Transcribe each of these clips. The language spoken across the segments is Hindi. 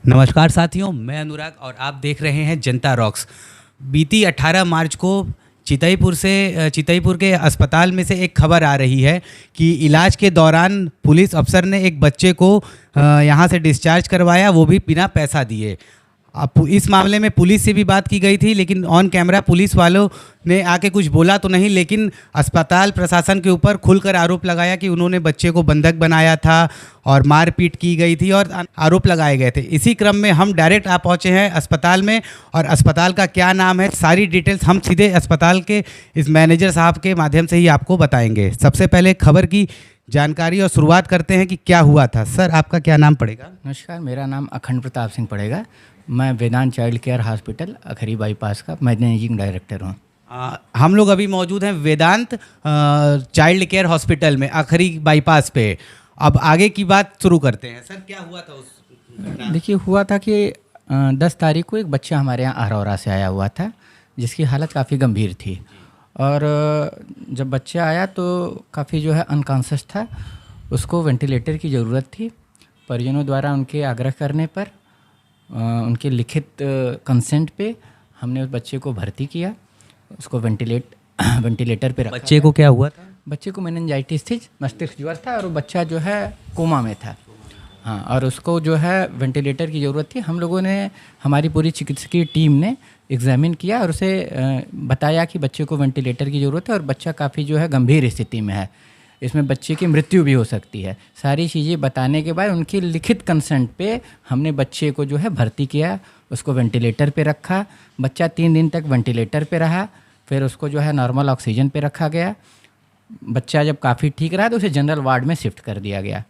नमस्कार साथियों, मैं अनुराग और आप देख रहे हैं जनता रॉक्स। बीती 18 मार्च को चितईपुर के अस्पताल में से एक खबर आ रही है कि इलाज के दौरान पुलिस अफसर ने एक बच्चे को यहां से डिस्चार्ज करवाया, वो भी बिना पैसा दिए। अब इस मामले में पुलिस से भी बात की गई थी, लेकिन ऑन कैमरा पुलिस वालों ने आके कुछ बोला तो नहीं, लेकिन अस्पताल प्रशासन के ऊपर खुलकर आरोप लगाया कि उन्होंने बच्चे को बंधक बनाया था और मारपीट की गई थी और आरोप लगाए गए थे। इसी क्रम में हम डायरेक्ट आ पहुँचे हैं अस्पताल में, और अस्पताल का क्या नाम है, सारी डिटेल्स हम सीधे अस्पताल के इस मैनेजर साहब के माध्यम से ही आपको बताएंगे। सबसे पहले खबर की जानकारी और शुरुआत करते हैं कि क्या हुआ था। सर, आपका क्या नाम पड़ेगा? नमस्कार, मेरा नाम अखंड प्रताप सिंह पड़ेगा। मैं वेदांत चाइल्ड केयर हॉस्पिटल अखरी बाईपास का मैनेजिंग डायरेक्टर हूँ। हम लोग अभी मौजूद हैं वेदांत चाइल्ड केयर हॉस्पिटल में अखरी बाईपास पे। अब आगे की बात शुरू करते हैं। सर, क्या हुआ था उस? देखिए, हुआ था कि 10 तारीख को एक बच्चा हमारे यहाँ अरौरा से आया हुआ था, जिसकी हालत काफ़ी गंभीर थी। और जब बच्चा आया तो काफ़ी जो है अनकॉन्शियस था, उसको वेंटिलेटर की ज़रूरत थी। परिजनों द्वारा उनके आग्रह करने पर, उनके लिखित कंसेंट पे हमने उस बच्चे को भर्ती किया, उसको वेंटिलेटर पे रखा। बच्चे को क्या हुआ था? बच्चे को मेनिंजाइटिस थी, मस्तिष्क ज्वर था, और वो बच्चा जो है कोमा में था। हाँ, और उसको जो है वेंटिलेटर की ज़रूरत थी। हम लोगों ने, हमारी पूरी चिकित्सकीय टीम ने एग्जामिन किया और उसे बताया कि बच्चे को वेंटिलेटर की ज़रूरत है और बच्चा काफ़ी जो है गंभीर स्थिति में है, इसमें बच्चे की मृत्यु भी हो सकती है। सारी चीज़ें बताने के बाद उनकी लिखित कंसेंट पे हमने बच्चे को जो है भर्ती किया, उसको वेंटिलेटर पे रखा। बच्चा 3 दिन तक वेंटिलेटर पे रहा, फिर उसको जो है नॉर्मल ऑक्सीजन पे रखा गया। बच्चा जब काफ़ी ठीक रहा तो उसे जनरल वार्ड में शिफ्ट कर दिया गया।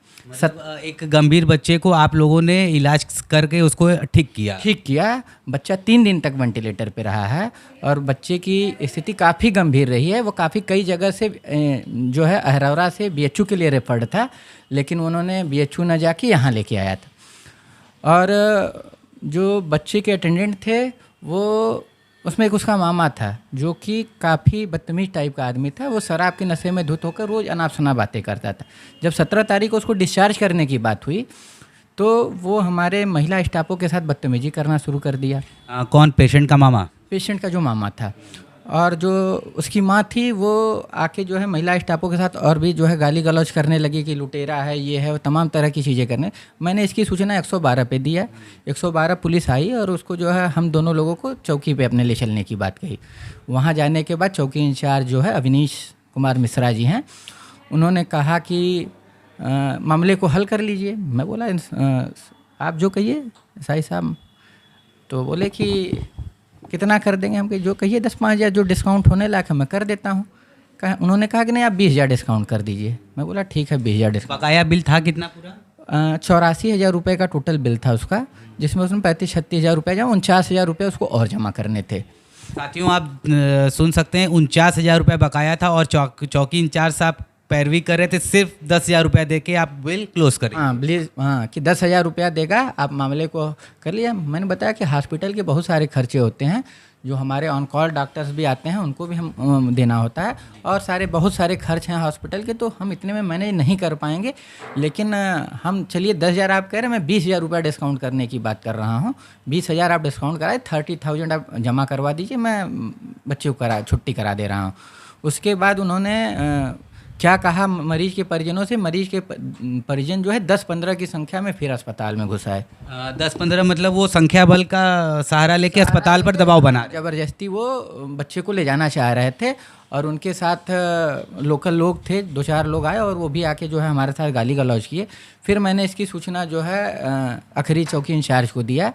एक गंभीर बच्चे को आप लोगों ने इलाज करके उसको ठीक किया। बच्चा 3 दिन तक वेंटिलेटर पे रहा है और बच्चे की स्थिति काफ़ी गंभीर रही है। वो काफ़ी कई जगह से जो है अहरौरा से बीएचयू के लिए रेफर्ड था, लेकिन उन्होंने बीएचयू न जाके यहाँ लेके आया था। और जो बच्चे के अटेंडेंट थे, वो उसमें एक उसका मामा था जो कि काफ़ी बदतमीज टाइप का आदमी था। वो शराब के नशे में धुत होकर रोज़ अनाप शनाप बातें करता था। जब 17 तारीख को उसको डिस्चार्ज करने की बात हुई तो वो हमारे महिला स्टाफों के साथ बदतमीजी करना शुरू कर दिया। कौन? पेशेंट का मामा? पेशेंट का जो मामा था, और जो उसकी माँ थी वो आके जो है महिला स्टाफों के साथ और भी जो है गाली गलौज करने लगी कि लुटेरा है, ये है, वो तमाम तरह की चीज़ें करने। मैंने इसकी सूचना 112 पे दिया। 112 पुलिस आई और उसको जो है हम दोनों लोगों को चौकी पे अपने ले चलने की बात कही। वहाँ जाने के बाद चौकी इंचार्ज जो है अविनीश कुमार मिश्रा जी हैं, उन्होंने कहा कि मामले को हल कर लीजिए। मैं बोला आप जो कहिए साई साहब। तो बोले कि कितना कर देंगे? हम कहे जो कहिए 10-5 हज़ार, जो डिस्काउंट होने लायक है मैं कर देता हूँ। उन्होंने कहा कि नहीं, आप 20,000 डिस्काउंट कर दीजिए। मैं बोला ठीक है, 20,000 डिस्काउंट। बकाया बिल था कितना पूरा? 84,000 रुपये का टोटल बिल था उसका, जिसमें उसमें 35-36 हज़ार रुपये जमा, 49,000 रुपये उसको और जमा करने थे। साथियों, आप सुन सकते हैं, 49,000 रुपये बकाया था और चौकी इंचार्ज साहब पैरवी कर रहे थे। सिर्फ 10,000 रुपया दे के आप बिल क्लोज करें। हाँ, प्लीज़, हाँ, कि 10,000 रुपया देगा, आप मामले को कर लिया। मैंने बताया कि हॉस्पिटल के बहुत सारे खर्चे होते हैं, जो हमारे ऑन कॉल डॉक्टर्स भी आते हैं उनको भी हम देना होता है, और बहुत सारे खर्च हैं हॉस्पिटल के, तो हम इतने में मैनेज नहीं कर पाएंगे। लेकिन हम चलिए 10,000 आप कह रहे हैं, मैं 20,000 रुपया डिस्काउंट करने की बात कर रहा हूँ। 20,000 आप डिस्काउंट कराए, 30,000 आप जमा करवा दीजिए, मैं बच्चे को छुट्टी करा दे रहा हूँ। उसके बाद उन्होंने क्या कहा मरीज के परिजनों से, मरीज के परिजन जो है 10-15 की संख्या में फिर अस्पताल में घुसाए। 10-15 मतलब वो संख्या बल का सहारा लेके अस्पताल पर दबाव बना, ज़बरदस्ती वो बच्चे को ले जाना चाह रहे थे। और उनके साथ लोकल लोग थे, 2-4 लोग आए और वो भी आके जो है हमारे साथ गाली गलौज किए। फिर मैंने इसकी सूचना जो है अखरी चौकी इंचार्ज को दिया।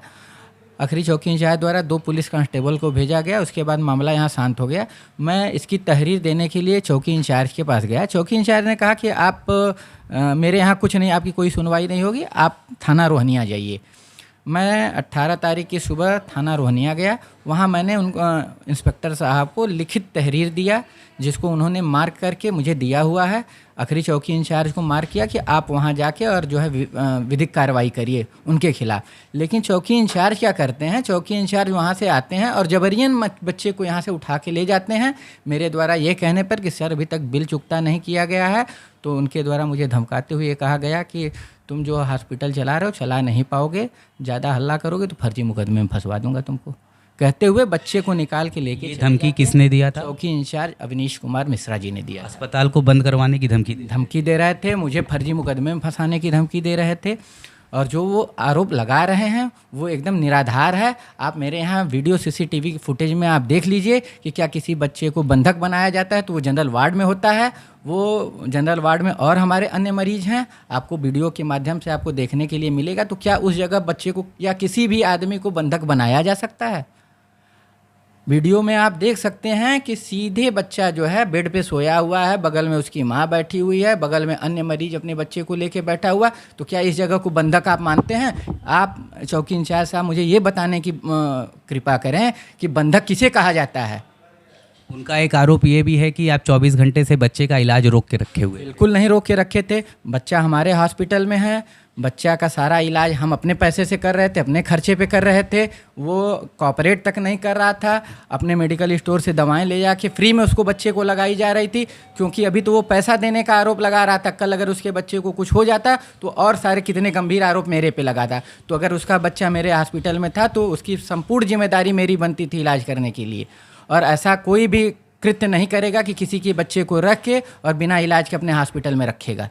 अखरी चौकी इंचार्ज द्वारा 2 पुलिस कांस्टेबल को भेजा गया। उसके बाद मामला यहाँ शांत हो गया। मैं इसकी तहरीर देने के लिए चौकी इंचार्ज के पास गया। चौकी इंचार्ज ने कहा कि आप मेरे यहाँ कुछ नहीं, आपकी कोई सुनवाई नहीं होगी, आप थाना रोहनिया जाइए। मैं 18 तारीख की सुबह थाना रोहनिया गया। वहाँ मैंने इंस्पेक्टर साहब को लिखित तहरीर दिया, जिसको उन्होंने मार्क करके मुझे दिया हुआ है। अखरी चौकी इंचार्ज को मार्क किया कि आप वहाँ जाके और जो है विधिक कार्रवाई करिए उनके खिलाफ। लेकिन चौकी इंचार्ज क्या करते हैं, चौकी इंचार्ज वहाँ से आते हैं और जबरियन बच्चे को यहाँ से उठा के ले जाते हैं, मेरे द्वारा ये कहने पर कि सर अभी तक बिल चुकता नहीं किया गया है। तो उनके द्वारा मुझे धमकाते हुए कहा गया कि तुम जो हॉस्पिटल चला रहे हो चला नहीं पाओगे, ज़्यादा हल्ला करोगे तो फर्जी मुकदमे में फंसवा दूंगा तुमको, कहते हुए बच्चे को निकाल के लेके ये धमकी किसने दिया था? चौकी इंचार्ज अवनीश कुमार मिश्रा जी ने दिया। अस्पताल को बंद करवाने की धमकी दे रहे थे, मुझे फर्जी मुकदमे में फंसाने की धमकी दे रहे थे, और जो वो आरोप लगा रहे हैं वो एकदम निराधार है। आप मेरे यहाँ वीडियो सीसीटीवी की फुटेज में आप देख लीजिए कि क्या किसी बच्चे को बंधक बनाया जाता है तो वो जनरल वार्ड में होता है, वो जनरल वार्ड में और हमारे अन्य मरीज हैं, आपको वीडियो के माध्यम से आपको देखने के लिए मिलेगा। तो क्या उस जगह बच्चे को या किसी भी आदमी को बंधक बनाया जा सकता है? वीडियो में आप देख सकते हैं कि सीधे बच्चा जो है बेड पे सोया हुआ है, बगल में उसकी माँ बैठी हुई है, बगल में अन्य मरीज अपने बच्चे को लेके बैठा हुआ। तो क्या इस जगह को बंधक आप मानते हैं? आप चौकी इंचार्ज साहब मुझे ये बताने की कृपा करें कि बंधक किसे कहा जाता है। उनका एक आरोप ये भी है कि आप 24 घंटे से बच्चे का इलाज रोक के रखे हुए। बिल्कुल नहीं रोक के रखे थे, बच्चा हमारे हॉस्पिटल में है, बच्चा का सारा इलाज हम अपने पैसे से कर रहे थे, अपने खर्चे पे कर रहे थे, वो कॉपरेट तक नहीं कर रहा था, अपने मेडिकल स्टोर से दवाएं ले जाके फ्री में उसको बच्चे को लगाई जा रही थी, क्योंकि अभी तो वो पैसा देने का आरोप लगा रहा था। कल अगर उसके बच्चे को कुछ हो जाता तो और सारे कितने गंभीर आरोप मेरे पे लगाता। तो अगर उसका बच्चा मेरे हॉस्पिटल में था तो उसकी संपूर्ण जिम्मेदारी मेरी बनती थी इलाज करने के लिए, और ऐसा कोई भी कृत्य नहीं करेगा कि किसी के बच्चे को रख के और बिना इलाज के अपने हॉस्पिटल में रखेगा।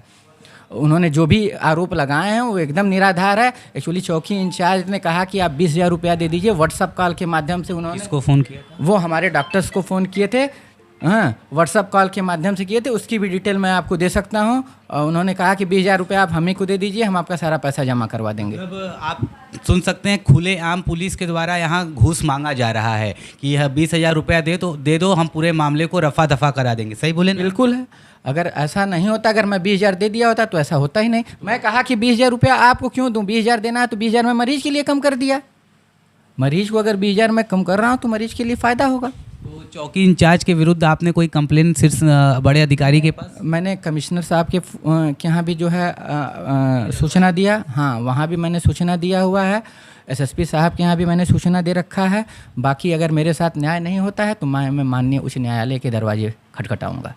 उन्होंने जो भी आरोप लगाए हैं वो एकदम निराधार है। एक्चुअली चौकी इंचार्ज ने कहा कि आप 20,000 रुपया दे दीजिए, व्हाट्सअप कॉल के माध्यम से उन्होंने किसको फ़ोन किया? वो हमारे डॉक्टर्स को फ़ोन किए थे, हाँ, व्हाट्सअप कॉल के माध्यम से किए थे, उसकी भी डिटेल मैं आपको दे सकता हूँ। और उन्होंने कहा कि 20,000 रुपया आप हमें को दे दीजिए, हम आपका सारा पैसा जमा करवा देंगे। मतलब आप सुन सकते हैं खुलेआम पुलिस के द्वारा यहाँ घूस मांगा जा रहा है कि यह 20,000 रुपया दे दो, हम पूरे मामले को रफा दफा करा देंगे। सही बोले ना? बिल्कुल है। अगर ऐसा नहीं होता, अगर मैं 20,000 दे दिया होता तो ऐसा होता ही नहीं। मैं कहा कि 20,000 रुपया आपको क्यों दूँ, 20,000 देना है तो 20,000 मैं मरीज के लिए कम कर दिया। मरीज को अगर 20,000 मैं कम कर रहा हूँ तो मरीज के लिए फ़ायदा होगा। तो चौकी इंचार्ज के विरुद्ध आपने कोई कंप्लेन सिर्फ बड़े अधिकारी के पास? मैंने कमिश्नर साहब के यहाँ भी जो है सूचना दिया, हाँ, वहाँ भी मैंने सूचना दिया हुआ है। एसएसपी साहब के यहाँ भी मैंने सूचना दे रखा है। बाकी अगर मेरे साथ न्याय नहीं होता है तो मैं माननीय उच्च न्यायालय के दरवाजे खटखटाऊँगा।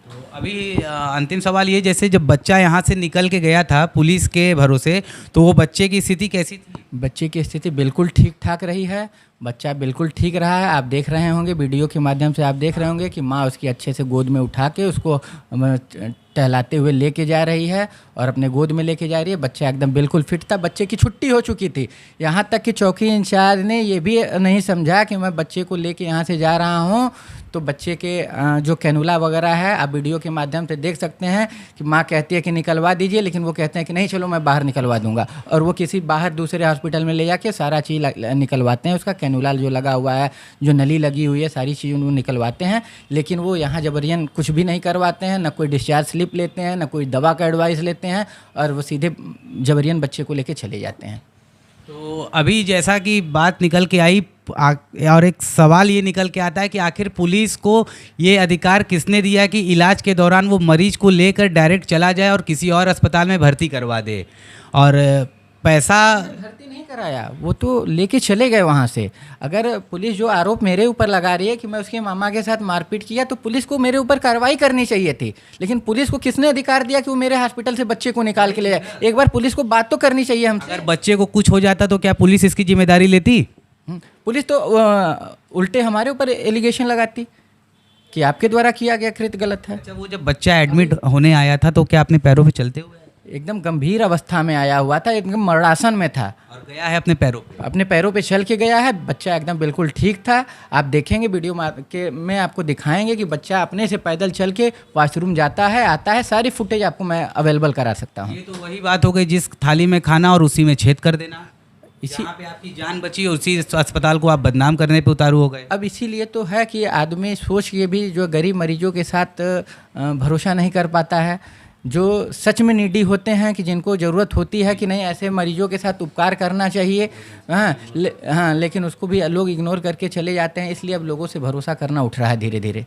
तो अभी अंतिम सवाल ये, जैसे जब बच्चा यहाँ से निकल के गया था पुलिस के भरोसे, तो वो बच्चे की स्थिति कैसी थी? बच्चे की स्थिति बिल्कुल ठीक ठाक रही है, बच्चा बिल्कुल ठीक रहा है। आप देख रहे होंगे वीडियो के माध्यम से, आप देख रहे होंगे कि माँ उसकी अच्छे से गोद में उठा के उसको टहलाते हुए लेके जा रही है और अपने गोद में लेके जा रही है। बच्चा एकदम बिल्कुल फिट था, बच्चे की छुट्टी हो चुकी थी। यहाँ तक कि चौकी इंचार्ज ने ये भी नहीं समझा कि मैं बच्चे को लेके यहाँ से जा रहा हूँ तो बच्चे के जो कैनुला वगैरह है, आप वीडियो के माध्यम से देख सकते हैं कि माँ कहती है कि निकलवा दीजिए, लेकिन वो कहते हैं कि नहीं चलो मैं बाहर निकलवा दूंगा, और वो किसी बाहर दूसरे हॉस्पिटल में ले जाके सारा चीज़ निकलवाते हैं। उसका कैनुला जो लगा हुआ है, जो नली लगी हुई है, सारी चीज़ वो निकलवाते हैं, लेकिन वो यहाँ जबरियन कुछ भी नहीं करवाते हैं, ना कोई डिस्चार्ज स्लिप लेते हैं, ना कोई दवा का एडवाइस लेते हैं, और वो सीधे जबरियन बच्चे को लेके चले जाते हैं। तो अभी जैसा कि बात निकल के आई और एक सवाल ये निकल के आता है कि आखिर पुलिस को ये अधिकार किसने दिया कि इलाज के दौरान वो मरीज को लेकर डायरेक्ट चला जाए और किसी और अस्पताल में भर्ती करवा दे, और पैसा भर्ती नहीं कराया, वो तो लेके चले गए वहाँ से। अगर पुलिस जो आरोप मेरे ऊपर लगा रही है कि मैं उसके मामा के साथ मारपीट किया, तो पुलिस को मेरे ऊपर कार्रवाई करनी चाहिए थी, लेकिन पुलिस को किसने अधिकार दिया कि वो मेरे हॉस्पिटल से बच्चे को निकाल के ले जाए? एक बार पुलिस को बात तो करनी चाहिए हमसे। अगर बच्चे को कुछ हो जाता तो क्या पुलिस इसकी जिम्मेदारी लेती? पुलिस तो उल्टे हमारे ऊपर एलिगेशन लगाती कि आपके द्वारा किया गया कृत्य गलत है। अच्छा, वो जब बच्चा एडमिट होने आया था तो क्या अपने पैरों पे चलते हुए? एकदम गंभीर अवस्था में आया हुआ था, एकदम मरणासन में था, और गया है अपने पैरों पे? अपने पैरों पे चल के गया है। बच्चा एकदम बिल्कुल ठीक था। आप देखेंगे वीडियो में आपको दिखाएंगे कि बच्चा अपने से पैदल चल के वॉशरूम जाता है, आता है। सारी फुटेज आपको मैं अवेलेबल करा सकता हूँ। ये तो वही बात हो गई जिस थाली में खाना और उसी में छेद कर देना। इसी पे आपकी जान बची और उसी अस्पताल को आप बदनाम करने पे उतारू हो गए। अब इसीलिए तो है कि आदमी सोच के भी जो गरीब मरीजों के साथ भरोसा नहीं कर पाता है, जो सच में नीडी होते हैं, कि जिनको ज़रूरत होती है कि नहीं ऐसे मरीजों के साथ उपकार करना चाहिए, हाँ, लेकिन उसको भी लोग इग्नोर करके चले जाते हैं। इसलिए अब लोगों से भरोसा करना उठ रहा है धीरे धीरे।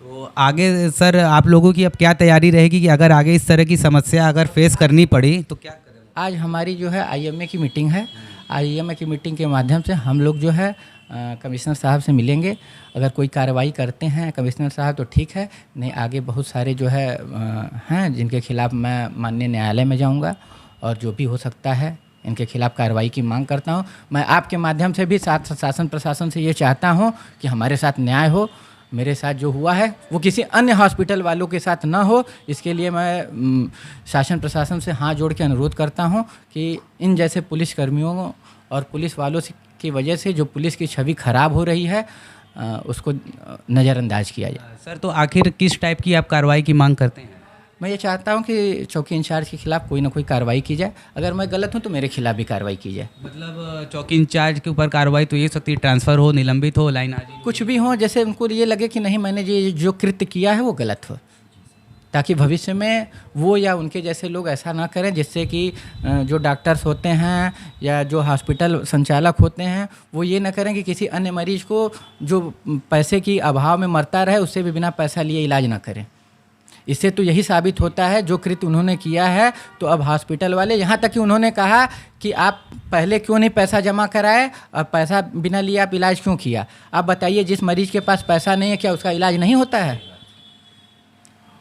तो आगे सर आप लोगों की अब क्या तैयारी रहेगी कि अगर आगे इस तरह की समस्या अगर फेस करनी पड़ी तो क्या करें? आज हमारी जो है आईएमए की मीटिंग है। आईएमए की मीटिंग के माध्यम से हम लोग जो है कमिश्नर साहब से मिलेंगे। अगर कोई कार्रवाई करते हैं कमिश्नर साहब तो ठीक है, नहीं आगे बहुत सारे जो है हैं जिनके खिलाफ़ मैं माननीय न्यायालय में जाऊंगा और जो भी हो सकता है इनके खिलाफ़ कार्रवाई की मांग करता हूं। मैं आपके माध्यम से भी साथ शासन प्रशासन से ये चाहता हूं कि हमारे साथ न्याय हो। मेरे साथ जो हुआ है वो किसी अन्य हॉस्पिटल वालों के साथ ना हो, इसके लिए मैं शासन प्रशासन से हाथ जोड़ के अनुरोध करता हूं कि इन जैसे पुलिसकर्मियों और पुलिस वालों की वजह से जो पुलिस की छवि खराब हो रही है उसको नज़रअंदाज किया जाए। सर, तो आखिर किस टाइप की आप कार्रवाई की मांग करते हैं? मैं ये चाहता हूँ कि चौकी इंचार्ज के खिलाफ़ कोई ना कोई कार्रवाई की जाए। अगर मैं गलत हूँ तो मेरे खिलाफ़ भी कार्रवाई की जाए। मतलब चौकी इंचार्ज के ऊपर कार्रवाई तो ये सकती है, ट्रांसफ़र हो, निलंबित हो, लाइन आ जाए, कुछ भी हो, जैसे उनको ये लगे कि नहीं मैंने ये जो कृत्य किया है वो गलत हो, ताकि भविष्य में वो या उनके जैसे लोग ऐसा ना करें, जिससे कि जो डॉक्टर्स होते हैं या जो हॉस्पिटल संचालक होते हैं वो ये ना करें कि किसी अन्य मरीज को जो पैसे की अभाव में मरता रहे उससे भी बिना पैसा लिए इलाज ना करें। इससे तो यही साबित होता है जो कृत्य उन्होंने किया है। तो अब हॉस्पिटल वाले, यहाँ तक कि उन्होंने कहा कि आप पहले क्यों नहीं पैसा जमा कराए और पैसा बिना लिए आप इलाज क्यों किया। आप बताइए, जिस मरीज के पास पैसा नहीं है क्या उसका इलाज नहीं होता है?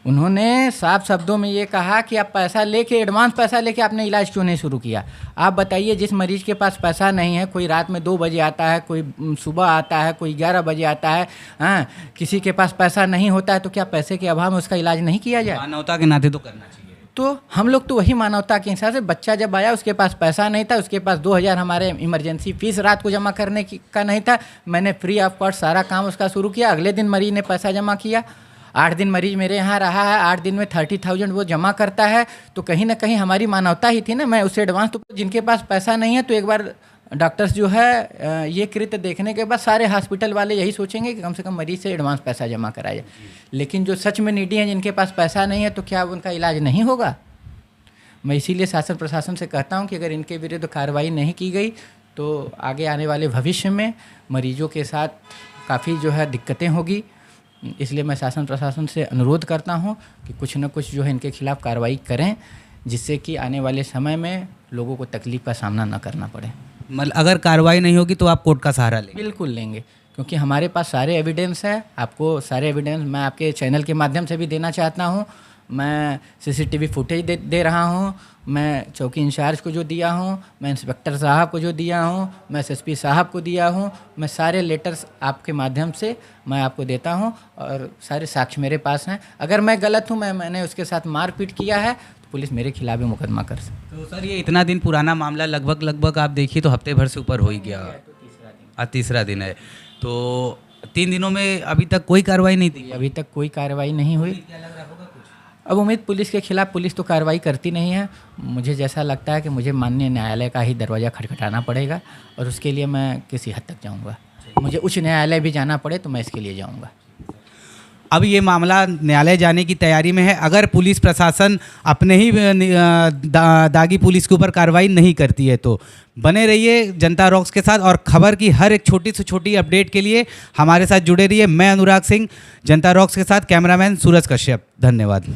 उन्होंने साफ शब्दों में ये कहा कि आप पैसा लेके, एडवांस पैसा लेके आपने इलाज क्यों नहीं शुरू किया। आप बताइए, जिस मरीज के पास पैसा नहीं है, कोई रात में 2 बजे आता है, कोई सुबह आता है, कोई 11 बजे आता है, हाँ, किसी के पास पैसा नहीं होता है, तो क्या पैसे के अभाव में उसका इलाज नहीं किया जाए? मानवता के नाते तो करना चाहिए। तो हम लोग तो वही मानवता के हिसाब से, बच्चा जब आया उसके पास पैसा नहीं था, उसके पास 2000 हमारे इमरजेंसी फीस रात को जमा करने का नहीं था, मैंने फ्री ऑफ कॉस्ट सारा काम उसका शुरू किया। अगले दिन मरीज ने पैसा जमा किया, 8 दिन मरीज मेरे यहाँ रहा है, 8 दिन में 30,000 वो जमा करता है। तो कहीं ना कहीं हमारी मानवता ही थी ना। मैं उससे एडवांस, तो जिनके पास पैसा नहीं है तो एक बार डॉक्टर्स जो है ये कृत्य देखने के बाद सारे हॉस्पिटल वाले यही सोचेंगे कि कम से कम मरीज से एडवांस पैसा जमा कराया। लेकिन जो सच में नीडी हैं, जिनके पास पैसा नहीं है, तो क्या उनका इलाज नहीं होगा? मैं इसीलिए शासन प्रशासन से कहता हूँ कि अगर इनके विरुद्ध कार्रवाई नहीं की गई तो आगे आने वाले भविष्य में मरीजों के साथ काफ़ी जो है दिक्कतें होगी। इसलिए मैं शासन प्रशासन से अनुरोध करता हूं कि कुछ न कुछ जो है इनके खिलाफ़ कार्रवाई करें, जिससे कि आने वाले समय में लोगों को तकलीफ़ का सामना न करना पड़े। मतलब अगर कार्रवाई नहीं होगी तो आप कोर्ट का सहारा लेंगे? बिल्कुल लेंगे, क्योंकि हमारे पास सारे एविडेंस है। आपको सारे एविडेंस मैं आपके चैनल के माध्यम से भी देना चाहता हूँ। मैं CCTV फुटेज दे रहा हूँ, मैं चौकी इंचार्ज को जो दिया हूँ, मैं इंस्पेक्टर साहब को जो दिया हूँ, मैं SSP साहब को दिया हूँ, मैं सारे लेटर्स आपके माध्यम से मैं आपको देता हूँ और सारे साक्ष्य मेरे पास हैं। अगर मैं गलत हूँ, मैंने उसके साथ मारपीट किया है, तो पुलिस मेरे खिलाफ भी मुकदमा कर सकती। तो सर, ये इतना दिन पुराना मामला लगभग आप देखिए तो हफ्ते भर से ऊपर हो ही गया, आज तीसरा दिन है। तो 3 दिनों में अभी तक कोई कार्रवाई नहीं थी? अभी तक कोई कार्रवाई नहीं हुई। अब उम्मीद पुलिस के खिलाफ, पुलिस तो कार्रवाई करती नहीं है। मुझे जैसा लगता है कि मुझे माननीय न्यायालय का ही दरवाज़ा खटखटाना पड़ेगा और उसके लिए मैं किसी हद तक जाऊंगा। मुझे उच्च न्यायालय भी जाना पड़े तो मैं इसके लिए जाऊंगा। अब ये मामला न्यायालय जाने की तैयारी में है। अगर पुलिस प्रशासन अपने ही दागी पुलिस के ऊपर कार्रवाई नहीं करती है तो बने रहिए जनता रॉक्स के साथ और खबर की हर एक छोटी से छोटी अपडेट के लिए हमारे साथ जुड़े रहिए। मैं अनुराग सिंह, जनता रॉक्स के साथ, कैमरामैन सूरज कश्यप। धन्यवाद।